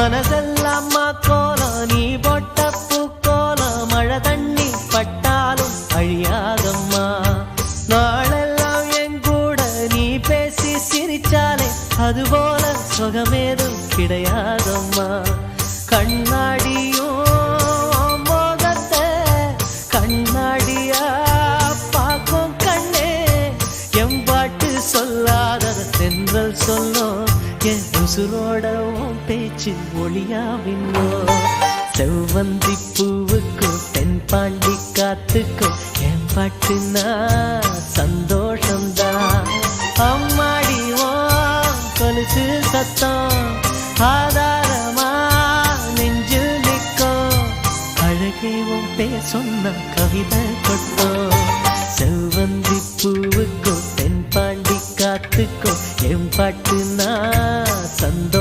மனசெல்லாமா கோலம் நீ போட்ட பூக்கோலம் மழை தண்ணி பட்டாலும் அழியாதம்மா நாளெல்லாம் என் கூட நீ பேசி சிரிச்சாலே அதுபோல சுகமேதும் கிடையாதம்மா கண்ணாடியும் மோகத்தை கண்ணாடியா பார்க்கும் கண்ணே எம்பாட்டு சொல்லாதத தென்றல் சொல்லும் என் உசுரோட பேச்சு ஒளியாவின்னோ செவ்வந்தி பூவுக்கும் தென்பாண்டி காத்துக்கும் என் பாட்டுனா சந்தோஷம்தான் அம்மாடிவோ கொலுசு சத்தம் ஆதாரமா நெஞ்சில் நிற்கும் அழகேவும் சொன்ன கவிதை கொட்டும் செவ்வந்தி பூவுக்கும் தென்பாண்டி காத்துக்கும் என் பாட்டுனா சந்தோஷம்